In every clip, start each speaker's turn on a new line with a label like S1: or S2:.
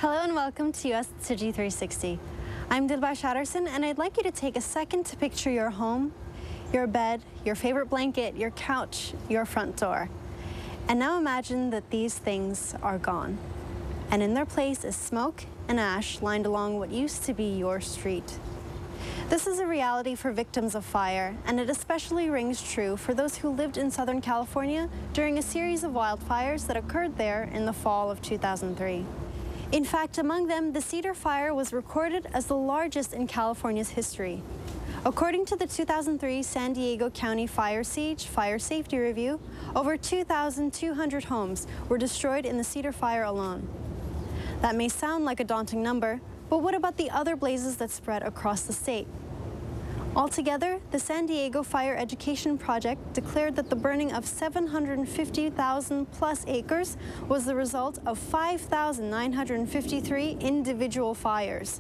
S1: Hello and welcome to USTC360. I'm Dilbar Shatterson, and I'd like you to take a second to picture your home, your bed, your favorite blanket, your couch, your front door. And now imagine that these things are gone. And in their place is smoke and ash lined along what used to be your street. This is a reality for victims of fire, and it especially rings true for those who lived in Southern California during a series of wildfires that occurred there in the fall of 2003. In fact, among them, the Cedar fire was recorded as the largest in California's history. According to the 2003 San Diego County Fire Siege Fire Safety Review, over 2,200 homes were destroyed in the Cedar fire alone. That may sound like a daunting number, but what about the other blazes that spread across the state? Altogether, the San Diego Fire Education Project declared that the burning of 750,000 plus acres was the result of 5,953 individual fires.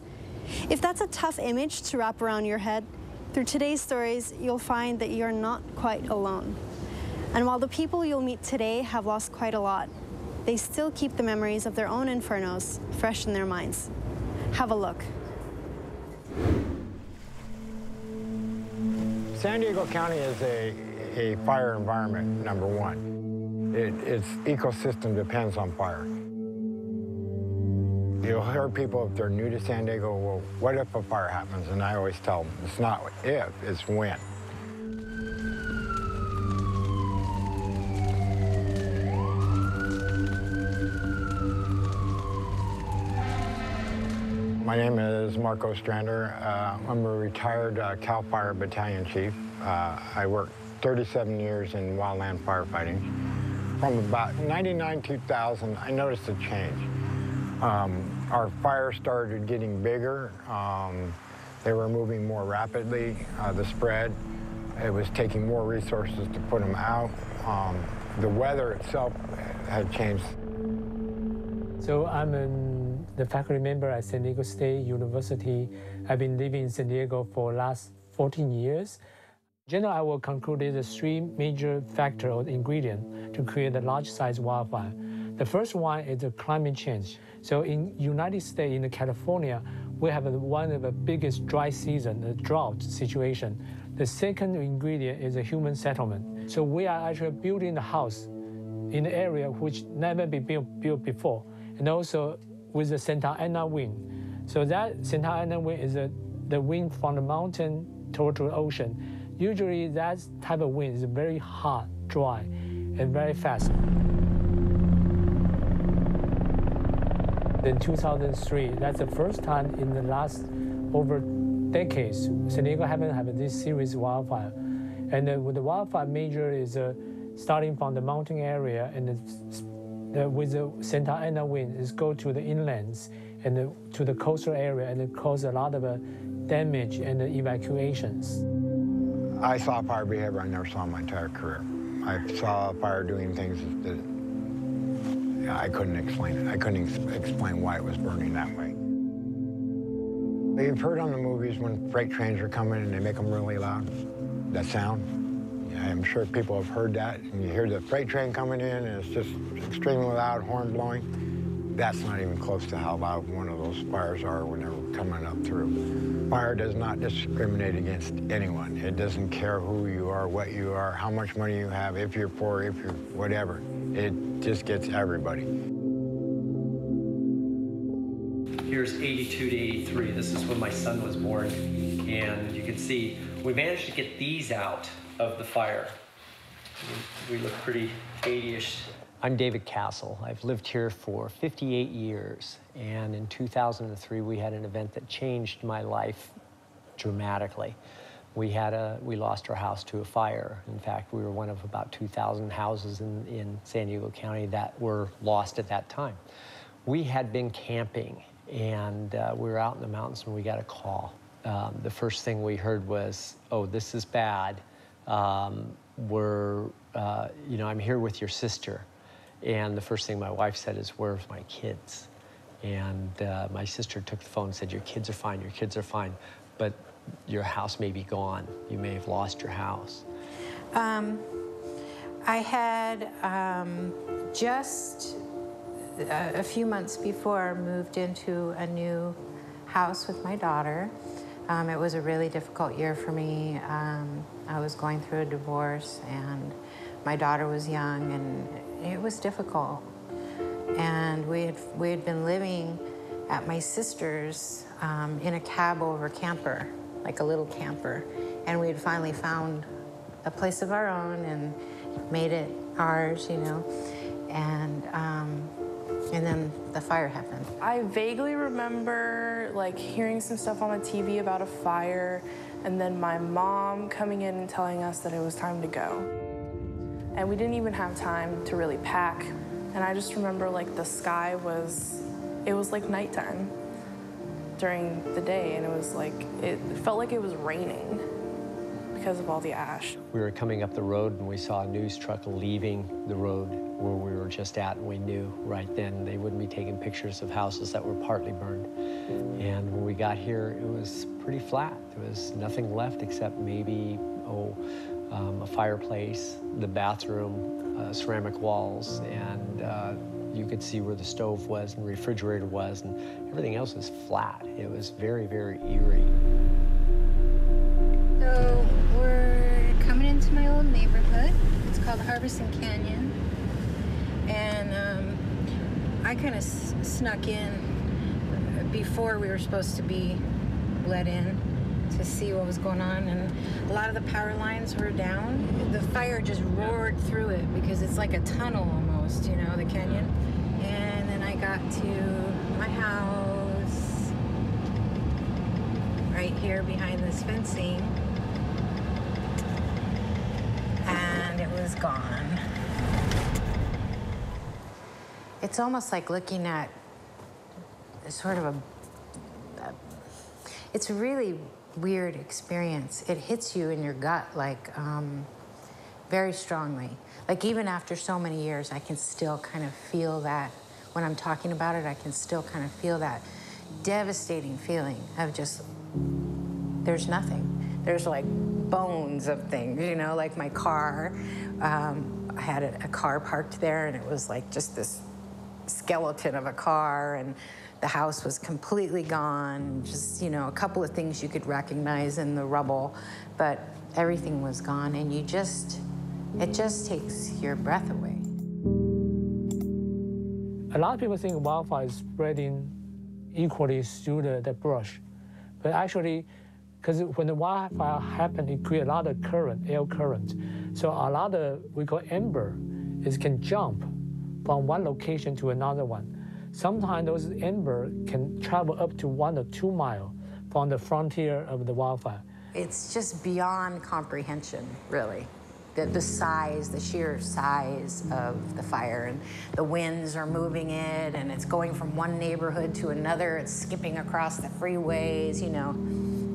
S1: If that's a tough image to wrap around your head, through today's stories, you'll find that you're not quite alone. And while the people you'll meet today have lost quite a lot, they still keep the memories of their own infernos fresh in their minds. Have a look.
S2: San Diego County is a fire environment, number one. Its ecosystem depends on fire. You'll hear people, if they're new to San Diego, well, what if a fire happens? And I always tell them, it's not if, it's when. My name is Marco Strander. I'm a retired CAL FIRE Battalion Chief. I worked 37 years in wildland firefighting. From about 99-2000, I noticed a change. Our fires started getting bigger. They were moving more rapidly, the spread. It was taking more resources to put them out. The weather itself had changed.
S3: So I'm the faculty member at San Diego State University. I've been living in San Diego for the last 14 years. In general, I will conclude there's three major factors or ingredients to create a large-size wildfire. The first one is the climate change. So in United States, in California, we have one of the biggest dry season, the drought situation. The second ingredient is a human settlement. So we are actually building the house in an area which never been built before, and also with the Santa Ana wind. So that Santa Ana wind is the wind from the mountain toward the ocean. Usually that type of wind is very hot, dry, and very fast. In 2003, that's the first time in the last over decades, San Diego haven't had this series of wildfire. And the wildfire major is starting from the mountain area, and with the Santa Ana wind, is go to the inlands and to the coastal area, and it cause a lot of damage and evacuations.
S2: I saw fire behavior I never saw in my entire career. I saw fire doing things that I couldn't explain it. I couldn't explain why it was burning that way. You've heard on the movies when freight trains are coming and they make them really loud, that sound. I'm sure people have heard that, and you hear the freight train coming in, and it's just extremely loud, horn blowing. That's not even close to how loud one of those fires are when they're coming up through. Fire does not discriminate against anyone. It doesn't care who you are, what you are, how much money you have, if you're poor, if you're whatever. It just gets everybody.
S4: Here's 82 to 83. This is when my son was born. And you can see we managed to get these out of the fire. We look pretty 80-ish.
S5: I'm David Castle. I've lived here for 58 years. And in 2003, we had an event that changed my life dramatically. We lost our house to a fire. In fact, we were one of about 2,000 houses in San Diego County that were lost at that time. We had been camping, and we were out in the mountains when we got a call. The first thing we heard was, "Oh, this is bad. I'm here with your sister." And the first thing my wife said is, "Where's my kids?" And my sister took the phone and said, "Your kids are fine, your kids are fine, but your house may be gone. You may have lost your house."
S6: I had just a few months before, moved into a new house with my daughter. It was a really difficult year for me. I was going through a divorce, and my daughter was young, and it was difficult. And we had been living at my sister's in a cab over camper, like a little camper. And we had finally found a place of our own and made it ours, you know. And then the fire happened.
S7: I vaguely remember like hearing some stuff on the TV about a fire, and then my mom coming in and telling us that it was time to go. And we didn't even have time to really pack. And I just remember like the sky it was like nighttime during the day, and it felt like it was raining because of all the ash.
S5: We were coming up the road and we saw a news truck leaving the road where we were just at, and we knew right then they wouldn't be taking pictures of houses that were partly burned. And when we got here, it was pretty flat. There was nothing left except maybe, a fireplace, the bathroom, ceramic walls, and you could see where the stove was and the refrigerator was, and everything else was flat. It was very, very eerie.
S6: So we're coming into my old neighborhood. It's called Harbison Canyon. And I kind of snuck in before we were supposed to be let in to see what was going on. And a lot of the power lines were down. The fire just roared through it because it's like a tunnel almost, you know, the canyon. And then I got to my house right here behind this fencing. And it was gone. It's almost like looking at sort of it's a really weird experience. It hits you in your gut like very strongly. Like even after so many years, I can still kind of feel that. When I'm talking about it, I can still kind of feel that devastating feeling of just, there's nothing. There's like bones of things, you know, like my car. I had a car parked there, and it was like just this skeleton of a car, and the house was completely gone. Just, you know, a couple of things you could recognize in the rubble, but everything was gone, and it just takes your breath away.
S3: A lot of people think wildfire is spreading equally through the brush, but actually, because when the wildfire happened, it created a lot of current, air current. So a lot of, we call ember, can jump from one location to another one. Sometimes those ember can travel up to 1 or 2 miles from the frontier of the wildfire.
S6: It's just beyond comprehension, really. The size, the sheer size of the fire, and the winds are moving it, and it's going from one neighborhood to another. It's skipping across the freeways, you know.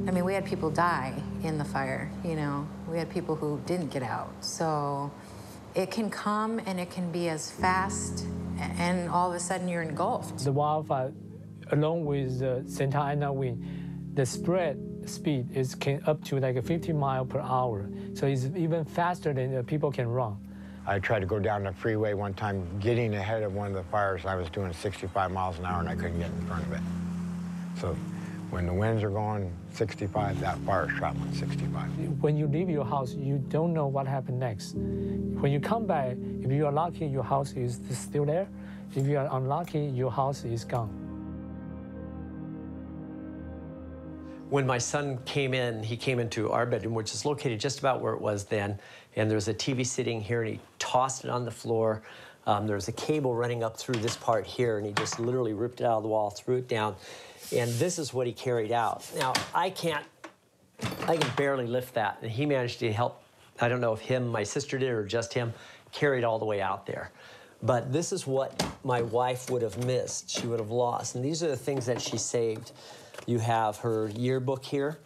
S6: I mean, we had people die in the fire, you know. We had people who didn't get out. So it can come and it can be as fast, and all of a sudden you're engulfed.
S3: The wildfire, along with the Santa Ana wind, the spread speed can up to like 50 miles per hour. So it's even faster than people can run.
S2: I tried to go down the freeway one time, getting ahead of one of the fires. I was doing 65 miles an hour, and I couldn't get in front of it. So when the winds are going 65, that fire is traveling 65.
S3: When you leave your house, you don't know what happened next. When you come back, if you are lucky, your house is still there. If you are unlucky, your house is gone.
S5: When my son came in, he came into our bedroom, which is located just about where it was then, and there was a TV sitting here, and he tossed it on the floor. There was a cable running up through this part here, and he just literally ripped it out of the wall, threw it down, and this is what he carried out. Now, I can barely lift that, and he managed to help. I don't know if my sister did, or just him, carried all the way out there. But this is what my wife would have missed, she would have lost, and these are the things that she saved. You have her yearbook here,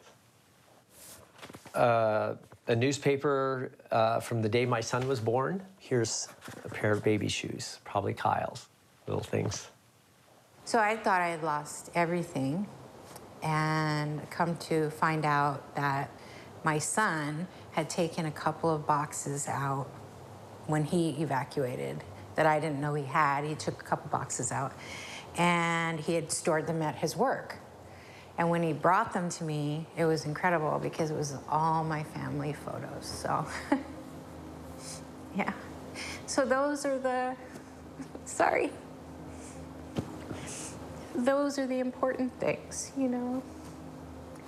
S5: a newspaper from the day my son was born. Here's a pair of baby shoes, probably Kyle's, little things.
S6: So I thought I had lost everything, and come to find out that my son had taken a couple of boxes out when he evacuated, that I didn't know he had. He took a couple boxes out, and he had stored them at his work. And when he brought them to me, it was incredible because it was all my family photos. So, yeah. So those are the, sorry. Those are the important things, you know.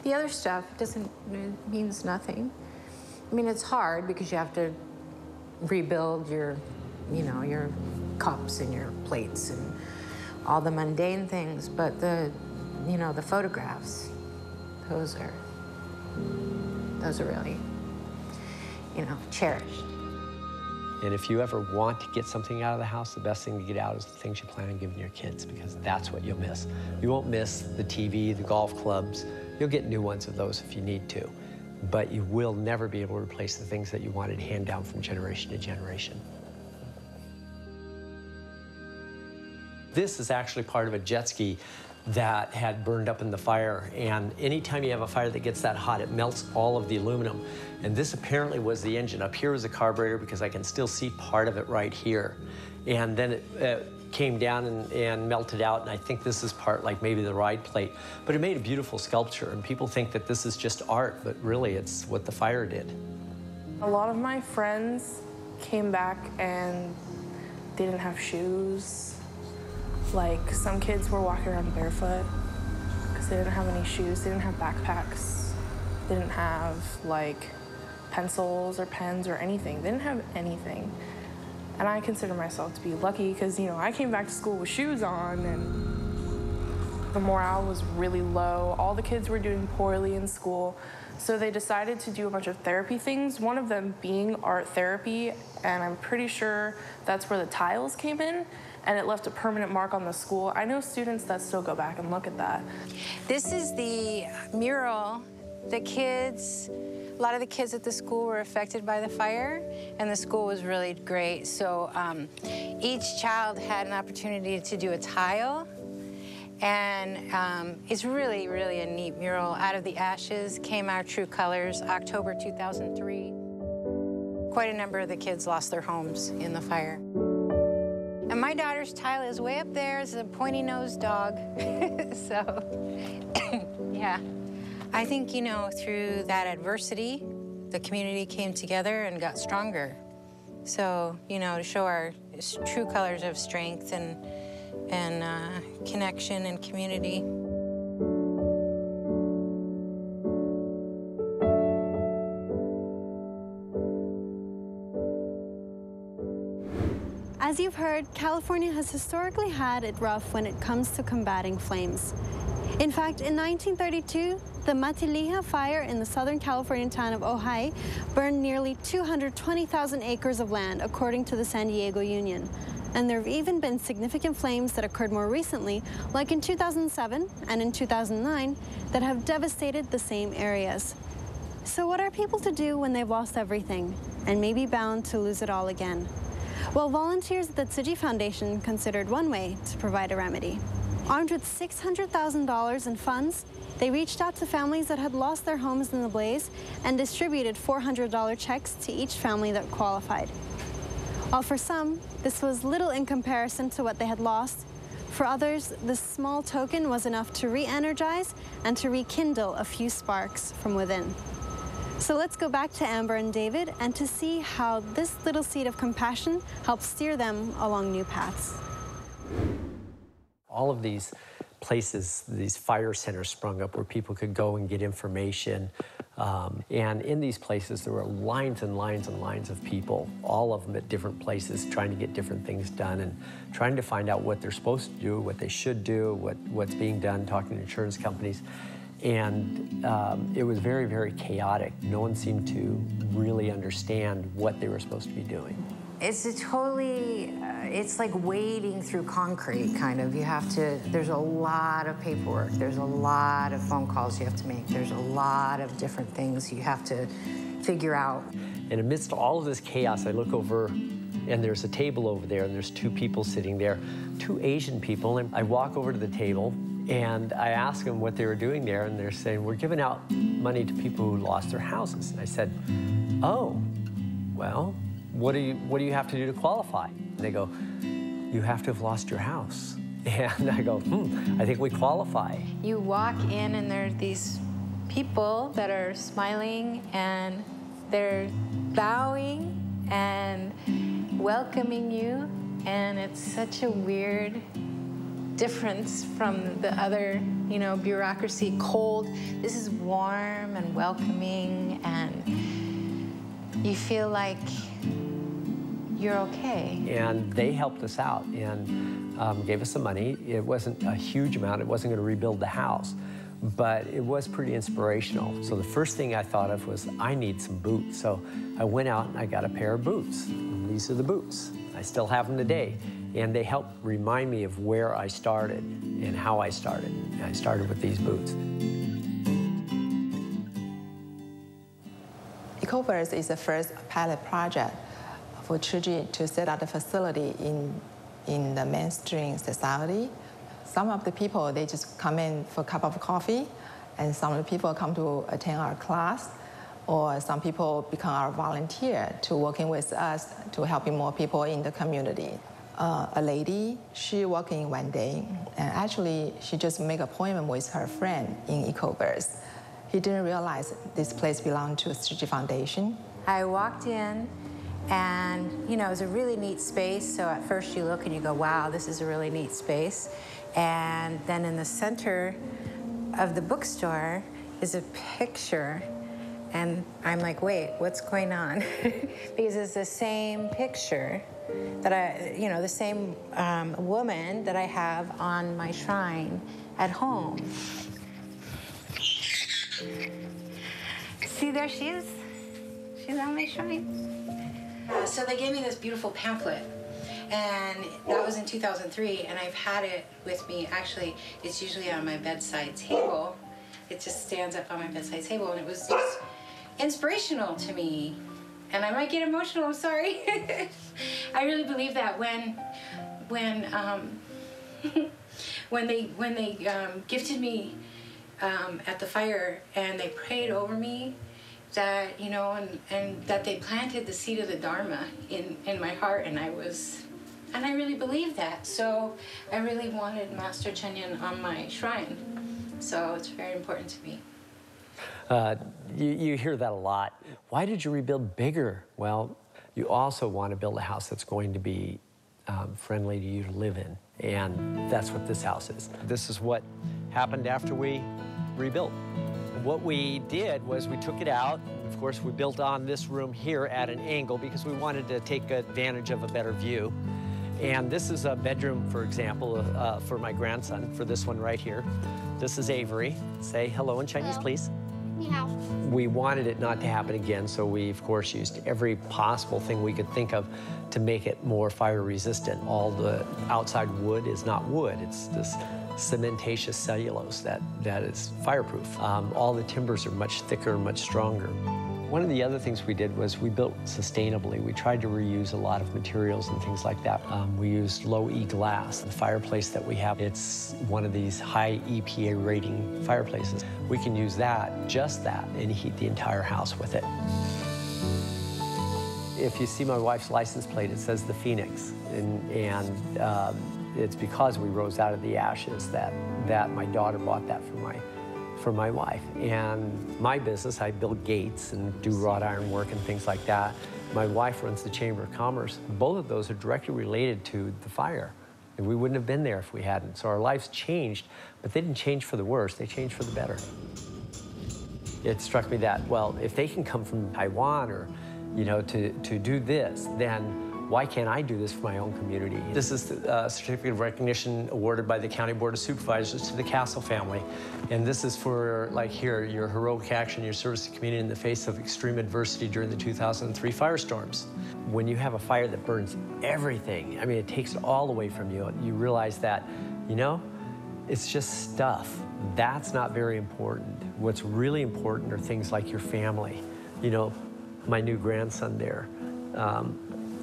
S6: The other stuff means nothing. I mean, it's hard because you have to rebuild your, you know, your cups and your plates and all the mundane things, but the, you know, the photographs, those are really, you know, cherished.
S5: And if you ever want to get something out of the house, the best thing to get out is the things you plan on giving your kids, because that's what you'll miss. You won't miss the TV, the golf clubs. You'll get new ones of those if you need to, but you will never be able to replace the things that you wanted to hand down from generation to generation. This is actually part of a jet ski that had burned up in the fire, and anytime you have a fire that gets that hot, it melts all of the aluminum. And this apparently was the engine. Up here was the carburetor, because I can still see part of it right here. And then it came down and melted out, and I think this is part, like maybe the ride plate. But it made a beautiful sculpture, and people think that this is just art, but really it's what the fire did.
S7: A lot of my friends came back and they didn't have shoes. Like, some kids were walking around barefoot because they didn't have any shoes. They didn't have backpacks. They didn't have, like, pencils or pens or anything. They didn't have anything. And I consider myself to be lucky because, you know, I came back to school with shoes on, and the morale was really low. All the kids were doing poorly in school. So they decided to do a bunch of therapy things, one of them being art therapy, and I'm pretty sure that's where the tiles came in, and it left a permanent mark on the school. I know students that still go back and look at that.
S6: This is the mural. The kids, a lot of the kids at the school were affected by the fire, and the school was really great. So each child had an opportunity to do a tile, and it's really, really a neat mural. Out of the ashes came our true colors, October 2003. Quite a number of the kids lost their homes in the fire. And my daughter's tile is way up there. It's a pointy-nosed dog. So, yeah. I think, you know, through that adversity, the community came together and got stronger. So, you know, to show our true colors of strength and connection and community.
S1: As you've heard, California has historically had it rough when it comes to combating flames. In fact, in 1932, the Matilija fire in the Southern California town of Ojai burned nearly 220,000 acres of land, according to the San Diego Union. And there have even been significant flames that occurred more recently, like in 2007 and in 2009, that have devastated the same areas. So what are people to do when they've lost everything and may be bound to lose it all again? Well, volunteers at the Tzu Chi Foundation considered one way to provide a remedy. Armed with $600,000 in funds, they reached out to families that had lost their homes in the blaze and distributed $400 checks to each family that qualified. While for some, this was little in comparison to what they had lost, for others, this small token was enough to re-energize and to rekindle a few sparks from within. So let's go back to Amber and David and to see how this little seed of compassion helps steer them along new paths.
S5: All of these places, these fire centers sprung up where people could go and get information. And in these places, there were lines and lines and lines of people, all of them at different places, trying to get different things done and trying to find out what they're supposed to do, what they should do, what's being done, talking to insurance companies. And it was very, very chaotic. No one seemed to really understand what they were supposed to be doing.
S6: It's a totally, it's like wading through concrete, kind of. You have to, there's a lot of paperwork. There's a lot of phone calls you have to make. There's a lot of different things you have to figure out.
S5: And amidst all of this chaos, I look over and there's a table over there and there's two people sitting there, two Asian people. And I walk over to the table and I ask them what they were doing there, and they're saying, we're giving out money to people who lost their houses. And I said, oh, well, what do you have to do to qualify? They go, you have to have lost your house. And I go, I think we qualify.
S6: You walk in and there are these people that are smiling and they're bowing and welcoming you. And it's such a weird difference from the other, you know, bureaucracy, cold. This is warm and welcoming, and you feel like you're okay.
S5: And they helped us out and gave us some money. It wasn't a huge amount. It wasn't going to rebuild the house, but it was pretty inspirational. So the first thing I thought of was, I need some boots. So I went out and I got a pair of boots. And these are the boots. I still have them today. And they help remind me of where I started and how I started. And I started with these boots.
S8: EcoVerse is the first pilot project for Tzu Chi to set up a facility in the mainstream society. Some of the people, they just come in for a cup of coffee, and some of the people come to attend our class, or some people become our volunteer to working with us to helping more people in the community. A lady, she working one day, and actually she just make an appointment with her friend in EcoVerse. He didn't realize this place belonged to Tzu Chi Foundation.
S6: I walked in, and you know, it was a really neat space. So at first you look and you go, wow, this is a really neat space. And then in the center of the bookstore is a picture. And I'm like, wait, what's going on? Because it's the same picture that you know, the same woman that I have on my shrine at home. See, there she is. She's on my shrine. So they gave me this beautiful pamphlet, and that was in 2003, and I've had it with me. Actually, it's usually on my bedside table. It just stands up on my bedside table, and it was just inspirational to me. And I might get emotional, I'm sorry. I really believe that when they gifted me at the fire and they prayed over me, that, you know, and that they planted the seed of the Dharma in my heart, and I really believed that. So I really wanted Master Chenyan on my shrine. So it's very important to me.
S5: You hear that a lot. Why did you rebuild bigger? Well, you also want to build a house that's going to be friendly to you to live in, and that's what this house is. This is what happened after we rebuilt. What we did was we took it out. Of course, we built on this room here at an angle because we wanted to take advantage of a better view. And this is a bedroom, for example, for my grandson, for this one right here. This is Avery. Say hello in Chinese, please. We wanted it not to happen again, so we, of course, used every possible thing we could think of to make it more fire resistant. All the outside wood is not wood. It's this cementatious cellulose that is fireproof. All the timbers are much thicker and much stronger. One of the other things we did was we built sustainably. We tried to reuse a lot of materials and things like that. We used low-E glass. The fireplace that we have, it's one of these high EPA rating fireplaces. We can use that, just that, and heat the entire house with it. If you see my wife's license plate, it says the Phoenix, and it's because we rose out of the ashes that my daughter bought that for my wife. And my business, I build gates and do wrought iron work and things like that. My wife runs the Chamber of Commerce. Both of those are directly related to the fire. And we wouldn't have been there if we hadn't. So our lives changed, but they didn't change for the worse, they changed for the better. It struck me that, well, if they can come from Taiwan or, you know, to do this, then why can't I do this for my own community? This is the certificate of recognition awarded by the County Board of Supervisors to the Castle family. And this is for, like here, your heroic action, your service to the community in the face of extreme adversity during the 2003 firestorms. When you have a fire that burns everything, I mean, it takes it all away from you, you realize that, you know, it's just stuff. That's not very important. What's really important are things like your family. You know, my new grandson there.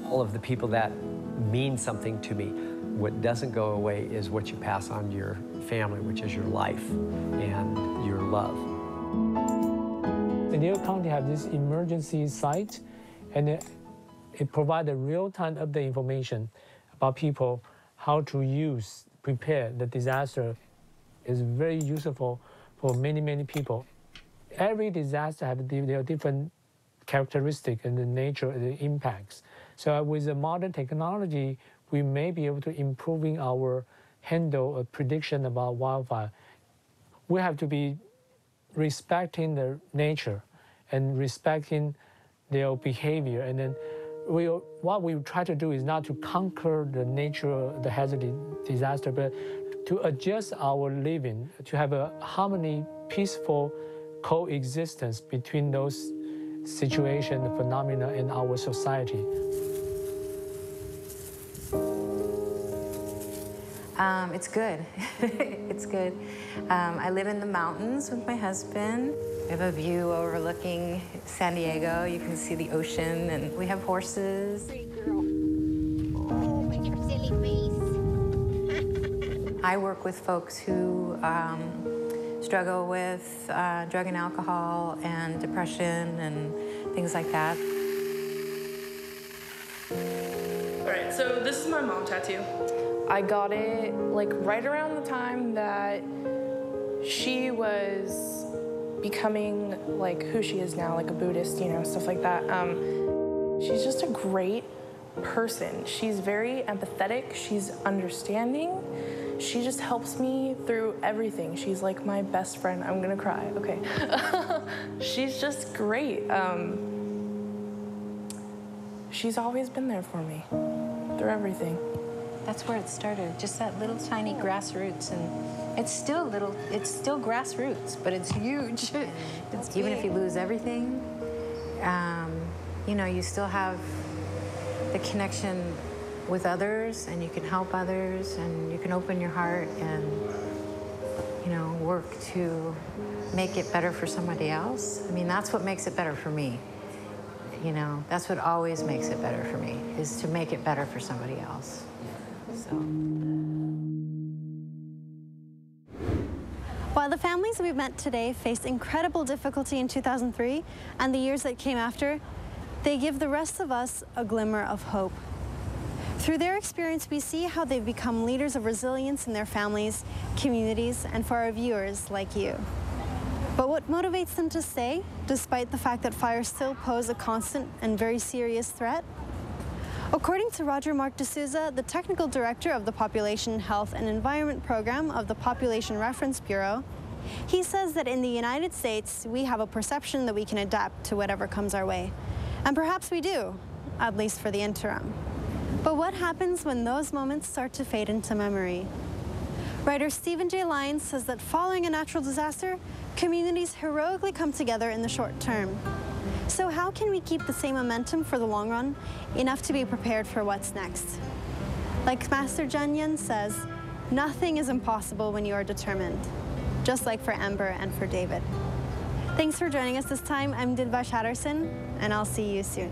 S5: All of the people that mean something to me. What doesn't go away is what you pass on to your family, which is your life and your love.
S3: San Diego County have this emergency site, and it provides a real-time update information about people how to prepare the disaster is very useful for many, many people. Every disaster has their different characteristics and the nature of the impacts. So with the modern technology, we may be able to improving our handle a prediction about wildfire. We have to be respecting the nature and respecting their behavior. And then what we try to do is not to conquer the nature, the hazard disaster, but to adjust our living, to have a harmony, peaceful coexistence between those situations, phenomena in our society.
S6: It's good. It's good. I live in the mountains with my husband. We have a view overlooking San Diego. You can see the ocean, and we have horses.
S9: Great girl. Oh, but your silly face.
S6: I work with folks who struggle with drug and alcohol and depression and things like that.
S7: All right, so this is my mom tattoo. I got it like right around the time that she was becoming like who she is now, like a Buddhist, you know, stuff like that. She's just a great person. She's very empathetic. She's understanding. She just helps me through everything. She's like my best friend. I'm gonna cry, okay. She's just great. She's always been there for me through everything.
S6: That's where it started, just that little tiny grassroots, and it's still grassroots, but it's huge. Even if you lose everything, you know, you still have the connection with others, and you can help others, and you can open your heart and, you know, work to make it better for somebody else. I mean, that's what makes it better for me. You know, that's what always makes it better for me, is to make it better for somebody else. So.
S1: While the families we've met today faced incredible difficulty in 2003 and the years that came after, they give the rest of us a glimmer of hope. Through their experience, we see how they've become leaders of resilience in their families, communities, and for our viewers like you. But what motivates them to stay, despite the fact that fires still pose a constant and very serious threat? According to Roger Mark D'Souza, the technical director of the Population Health and Environment Program of the Population Reference Bureau, he says that in the United States, we have a perception that we can adapt to whatever comes our way. And perhaps we do, at least for the interim. But what happens when those moments start to fade into memory? Writer Stephen J. Lyons says that following a natural disaster, communities heroically come together in the short term. So how can we keep the same momentum for the long run, enough to be prepared for what's next? Like Master Jen Yen says, nothing is impossible when you are determined, just like for Amber and for David. Thanks for joining us this time. I'm Dilba Shatterson, and I'll see you soon.